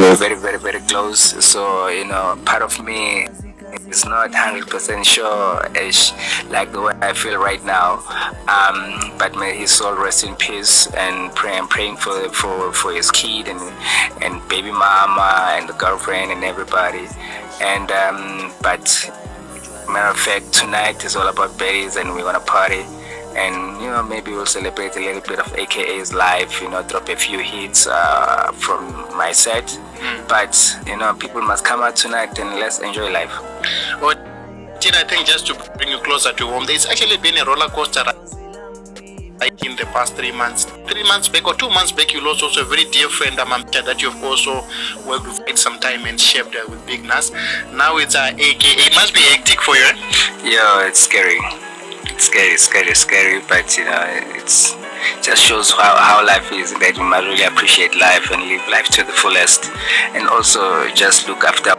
we're very, very, very close. So, part of me is not 100% sure like the way I feel right now. But may his soul rest in peace, and I'm praying for his kid and baby mama and the girlfriend and everybody. And but matter of fact, tonight is all about berries, and we're gonna party. And maybe we'll celebrate a little bit of AKA's life. Drop a few hits from my set. But people must come out tonight and let's enjoy life. Well, Tira, I think just to bring you closer to home, there's actually been a roller coaster like in the past 3 months. 3 months back or 2 months back, you lost also a very dear friend, Amamcha, that you've also worked with quite some time and shaped with Big Nas. Now it's AKA. It must be hectic for you, eh? Yeah, it's scary. It's scary, but it's just shows how life is, that we must really appreciate life and live life to the fullest, and also just look after